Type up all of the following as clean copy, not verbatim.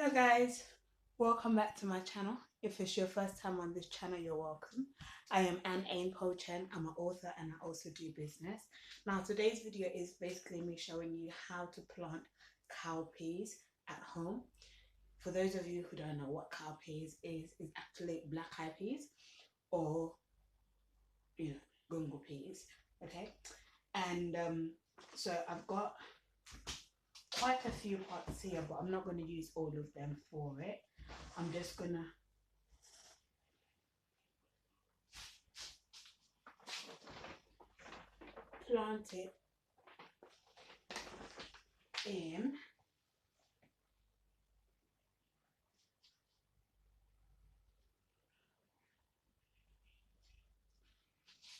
Hello guys, welcome back to my channel. If it's your first time on this channel, you're welcome. I am A.H.P. Chen. I'm an author and I also do business. Now today's video is basically me showing you how to plant cowpeas at home. For those of you who don't know what cowpeas is actually black eyed peas or gungo peas. Okay, and so I've got quite a few pots here, but I'm not going to use all of them for it. I'm just going to plant it in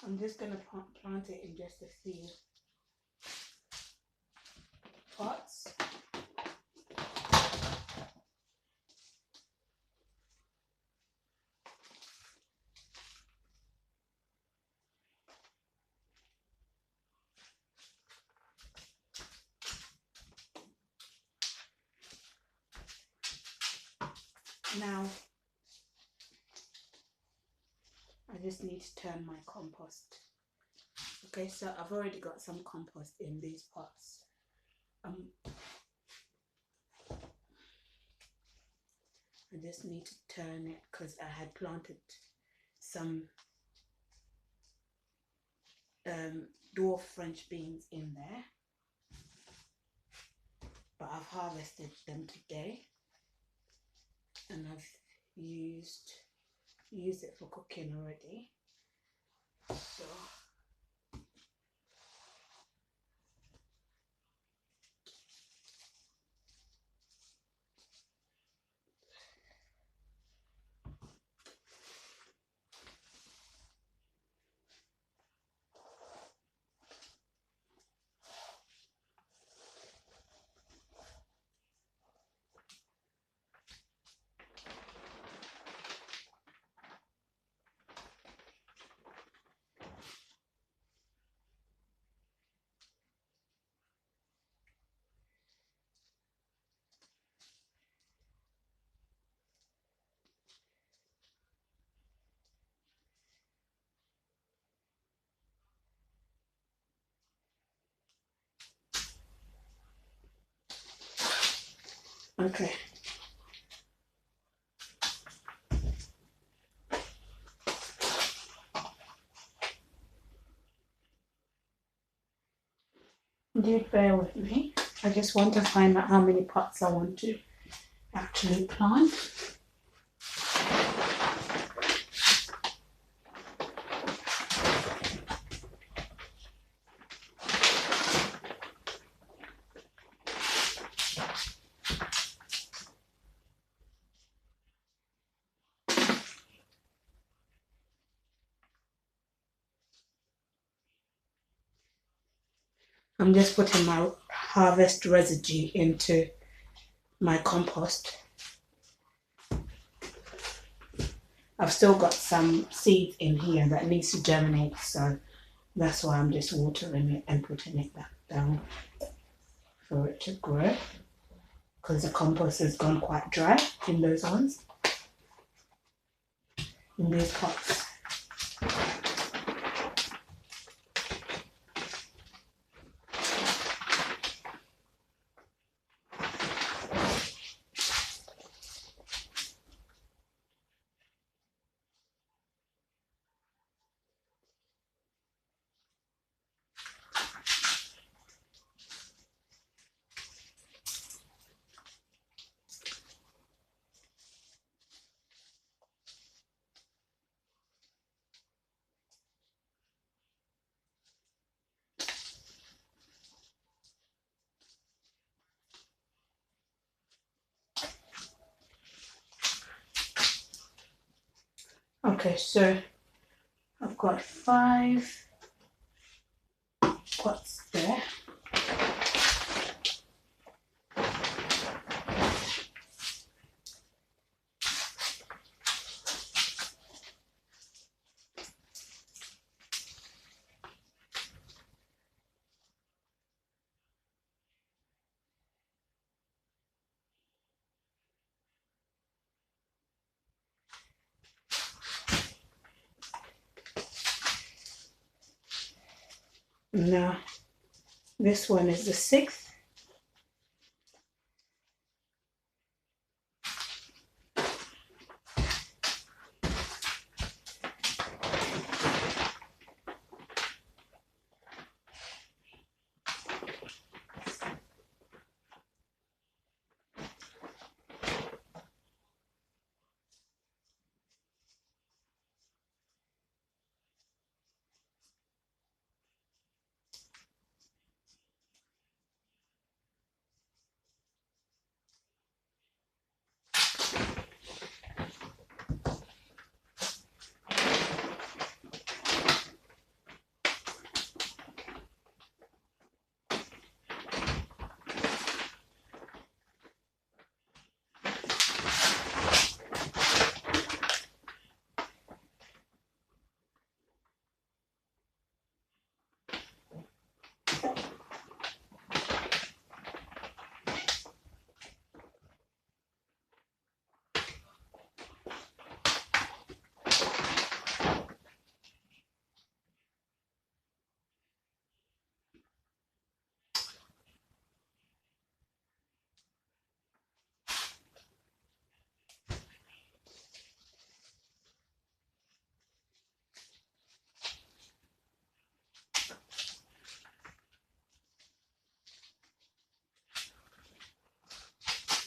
I'm just going to plant it in just a few pots. Now I just need to turn my compost. Okay, so I've already got some compost in these pots. I just need to turn it because I had planted some dwarf French beans in there, but I've harvested them today and I've used it for cooking already. So okay. Do bear with me. I just want to find out how many pots I want to actually plant. I'm just putting my harvest residue into my compost. I've still got some seeds in here that needs to germinate, so that's why I'm just watering it and putting it back down for it to grow, because the compost has gone quite dry in those ones, in these pots. Okay, so I've got 5 pots there. Now, this one is the 6th.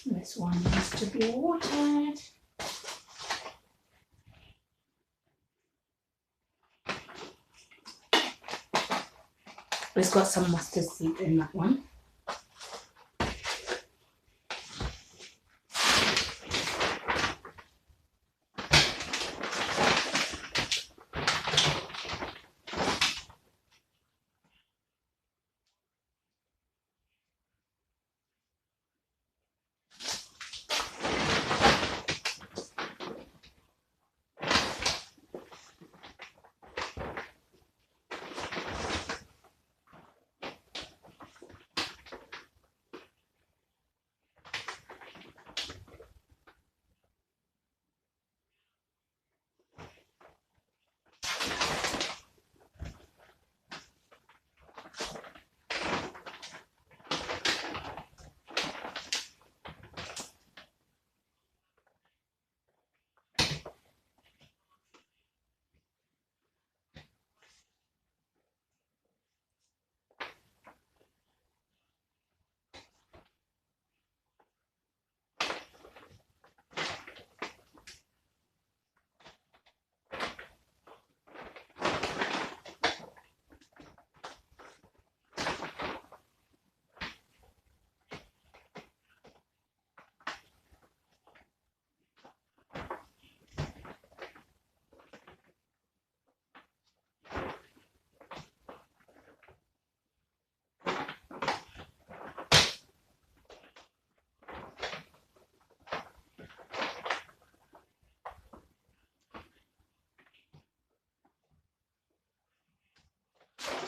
This one needs to be watered. It's got some mustard seed in that one.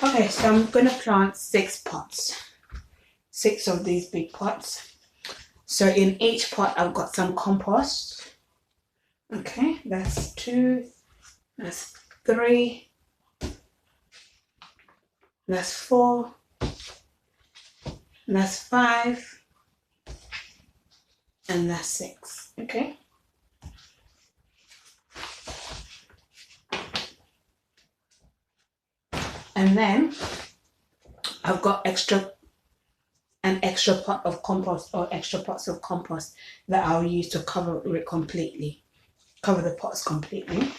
Okay, so I'm going to plant 6 pots. 6 of these big pots. So in each pot I've got some compost. Okay, that's 2, that's 3, that's 4, that's 5, and that's 6. Okay. And then I've got an extra pot of compost or extra pots of compost that I'll use to cover it completely. Cover the pots completely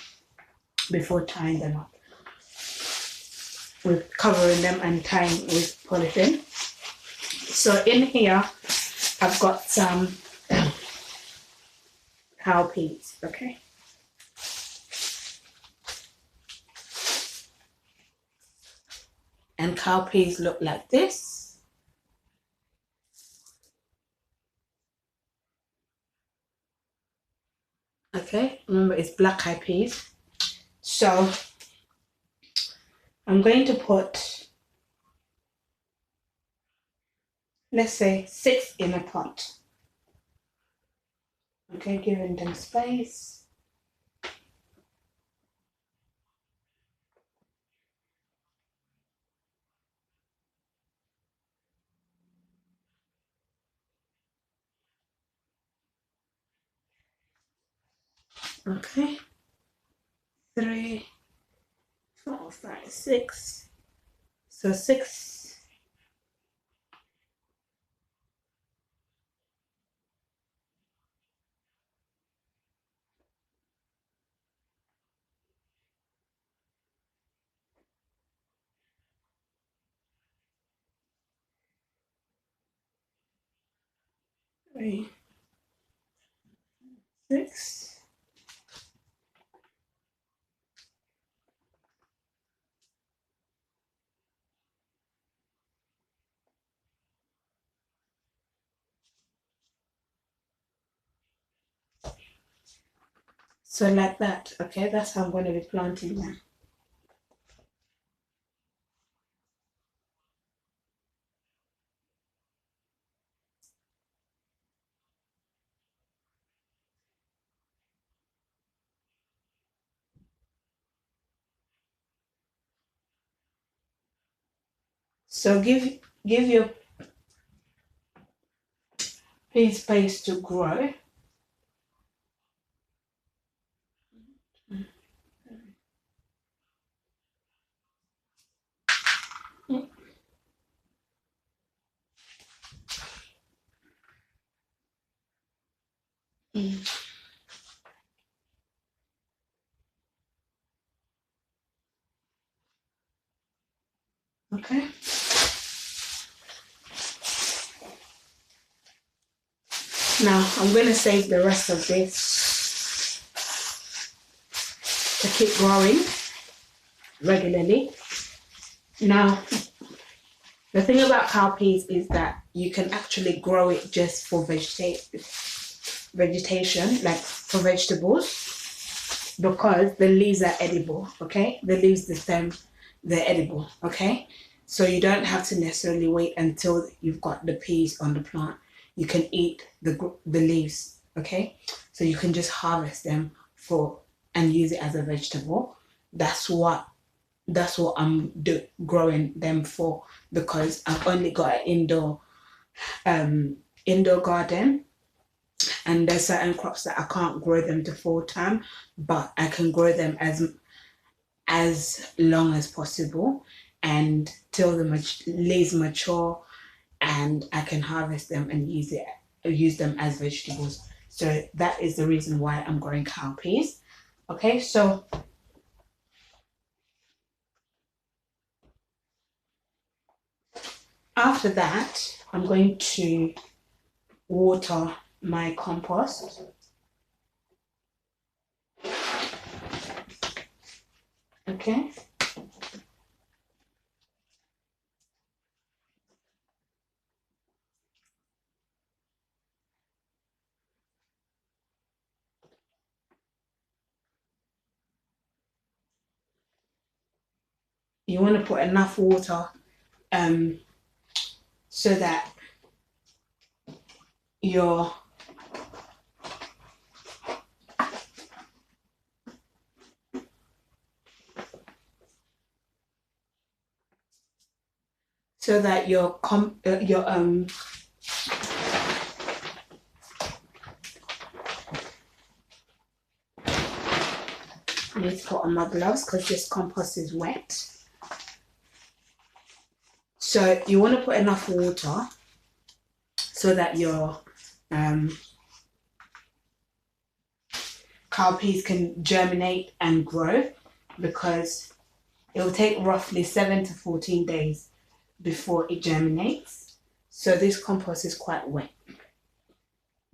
before tying them up. With covering them and tying with polythene. So in here I've got some cowpeas, okay? And cowpeas look like this. Okay, remember it's black eyed peas. So I'm going to put, let's say 6 in a pot. Okay, giving them space. Okay. 3, 4, 5, 6. So 6. 3, 6. So like that, okay, that's how I'm going to be planting them. So give your pea space to grow. Okay. Now I'm going to save the rest of this to keep growing regularly. Now, the thing about cowpeas is that you can actually grow it just for vegetation, like for vegetables, because the leaves are edible, okay? The leaves, the stem, they're edible, okay? So you don't have to necessarily wait until you've got the peas on the plant. You can eat the leaves, okay? So you can just harvest them and use it as a vegetable. That's what I'm growing them for, because I've only got an indoor garden, and there's certain crops that I can't grow them to full term, but I can grow them as long as possible and till the leaves mature, and I can harvest them and use them as vegetables. So that is the reason why I'm growing cowpeas. Okay, so after that, I'm going to water my compost. Okay. You want to put enough water so that your so that your I need to put on my gloves because this compost is wet. So you want to put enough water so that your cowpeas can germinate and grow, because it will take roughly 7 to 14 days before it germinates. So this compost is quite wet.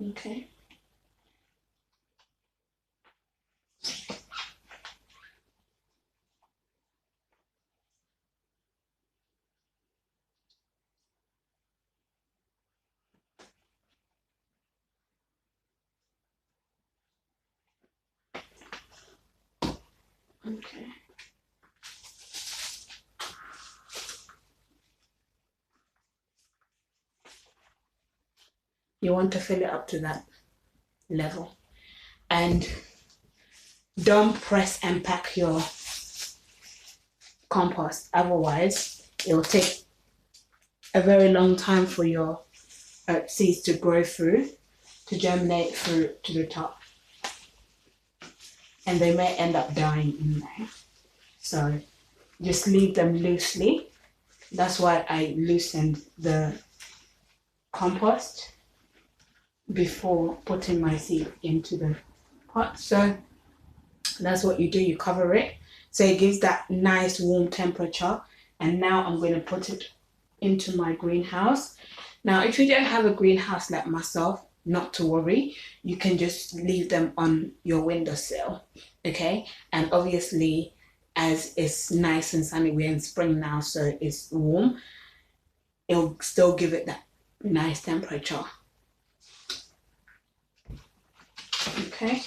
Okay. Okay. You want to fill it up to that level, and don't press and pack your compost, otherwise it will take a very long time for your seeds to grow through, to germinate through to the top. and they may end up dying in there. So just leave them loosely. That's why I loosened the compost before putting my seed into the pot. So that's what you do, you cover it so it gives that nice warm temperature. And now I'm going to put it into my greenhouse. Now if you don't have a greenhouse like myself, not to worry, you can just leave them on your windowsill, okay? And obviously, as it's nice and sunny, we're in spring now, so it's warm, it'll still give it that nice temperature. Okay,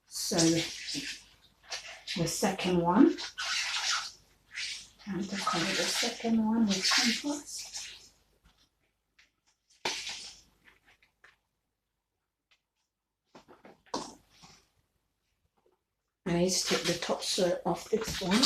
so the second one, time to cover the second one with compost. I need to take the topsoil off this one.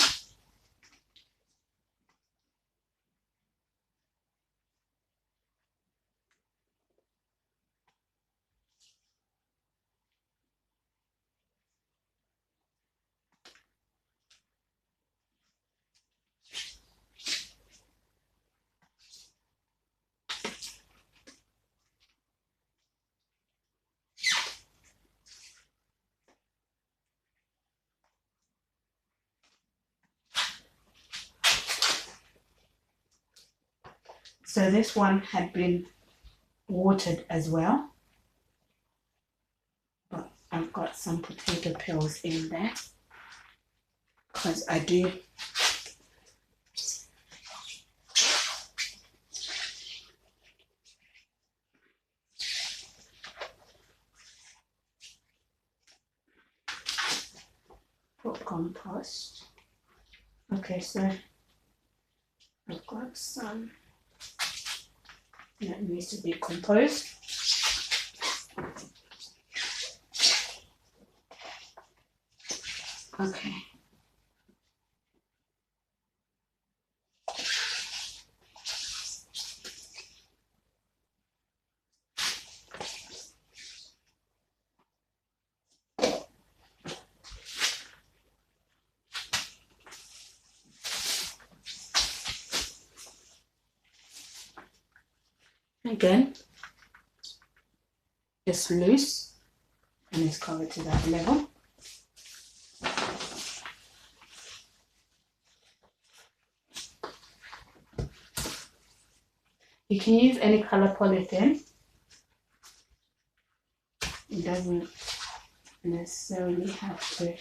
So this one had been watered as well, but I've got some potato peels in there because I do put compost. Okay, so I've got some that needs to be composed. Okay. Again, it's loose and it's covered to that level. You can use any color polythene. It doesn't necessarily have to.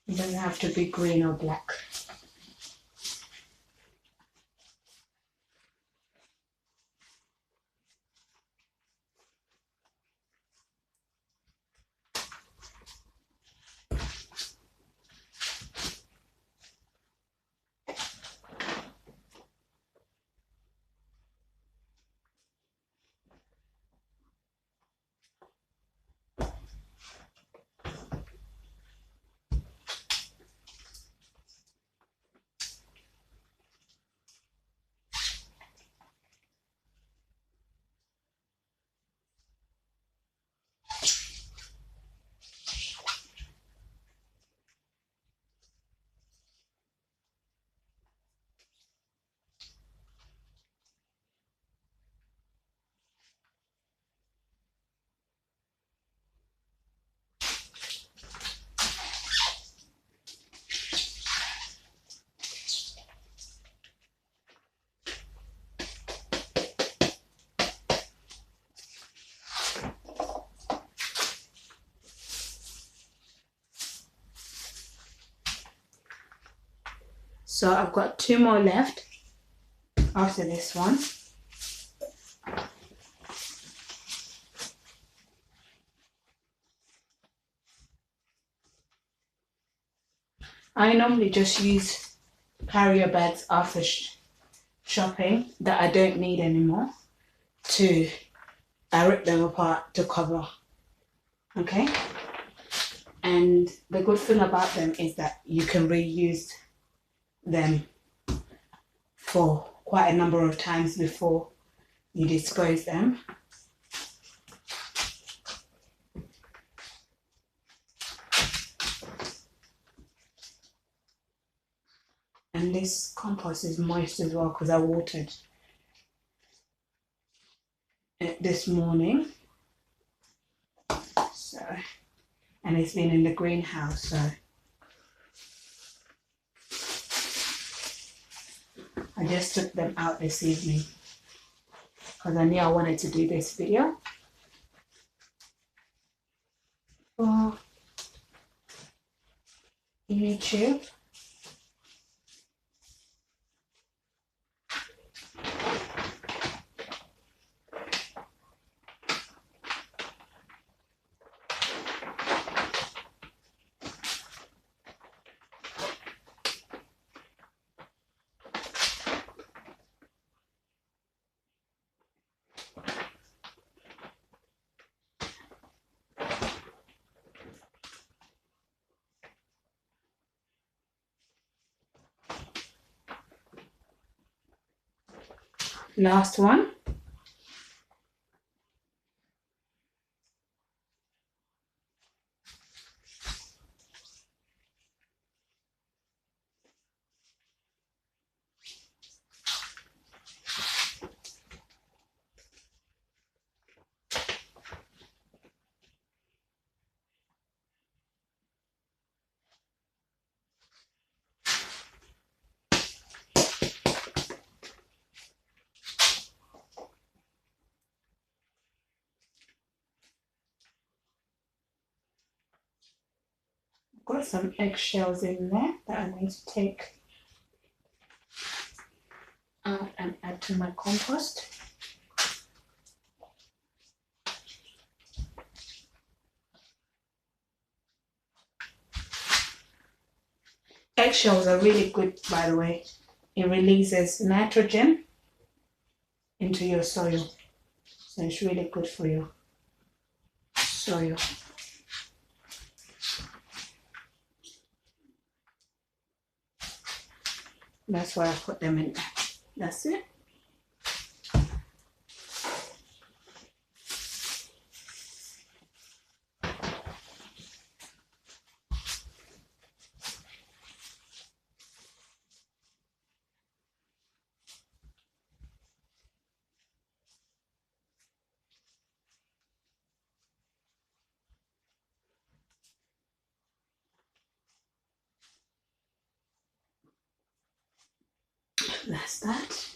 It doesn't have to be green or black. So I've got 2 more left after this one. I normally just use carrier bags after shopping that I don't need anymore I rip them apart to cover. Okay? And the good thing about them is that you can reuse them for quite a number of times before you dispose them. And this compost is moist as well because I watered it this morning. So, and it's been in the greenhouse, so I just took them out this evening because I knew I wanted to do this video for YouTube. Last one. Got some eggshells in there that I need to take out and add to my compost. Eggshells are really good, by the way. It releases nitrogen into your soil, so it's really good for your soil. That's why I put them in there. That's it. That's that.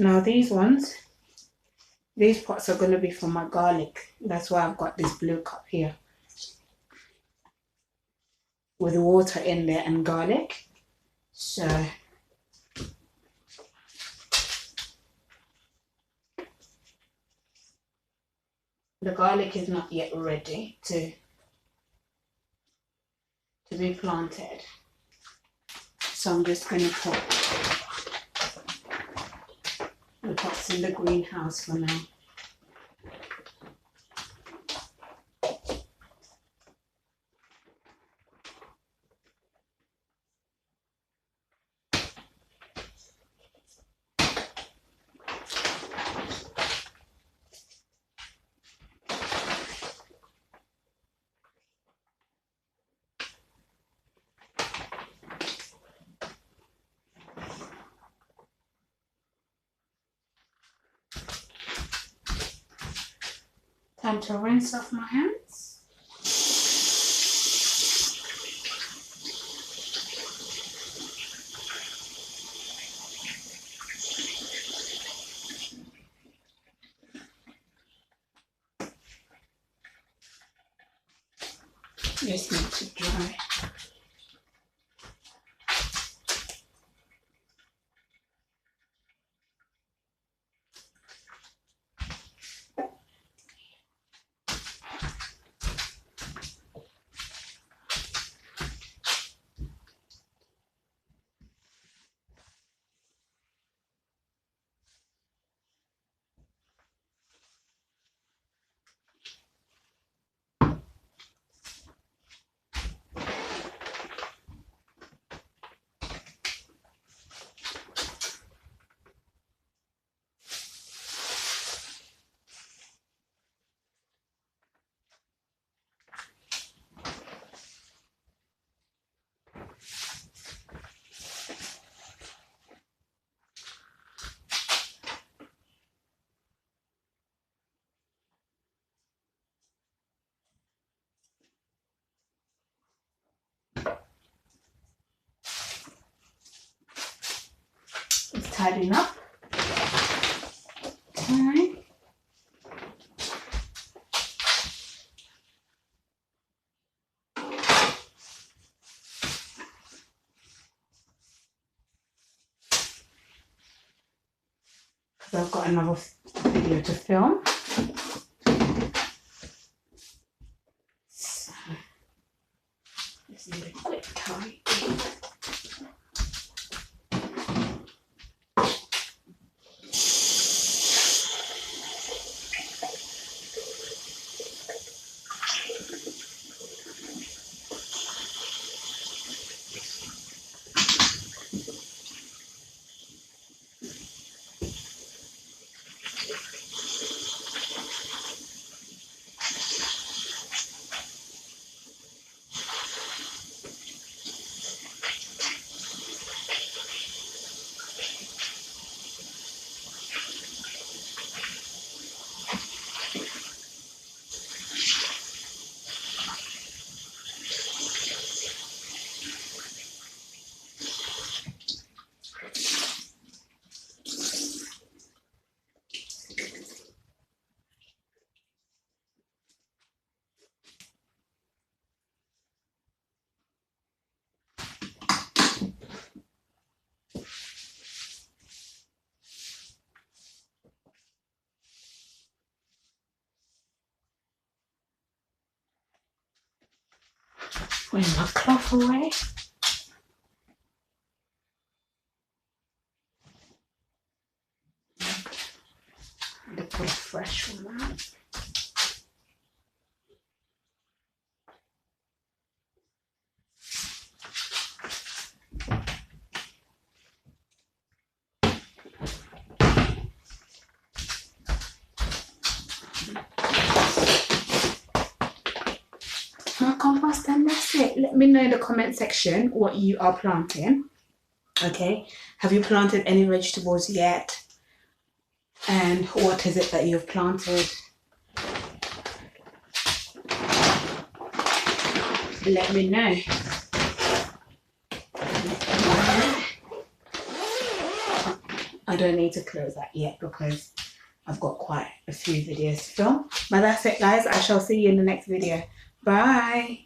Now these pots are going to be for my garlic. That's why I've got this blue cup here with water in there and garlic. So the garlic is not yet ready to be planted. So I'm just going to put the pots in the greenhouse for now. Time to rinse off my hands. Just need to dry. It's tidying up. Okay. Because I've got another video to film. So, just need a quick tidy. Putting my cloth away. And put a fresh one out. Compost, and that's it. Let me know in the comment section what you are planting. Okay, have you planted any vegetables yet, and what is it that you've planted? Let me know. I don't need to close that yet because I've got quite a few videos to film. But that's it, guys. I shall see you in the next video. Bye.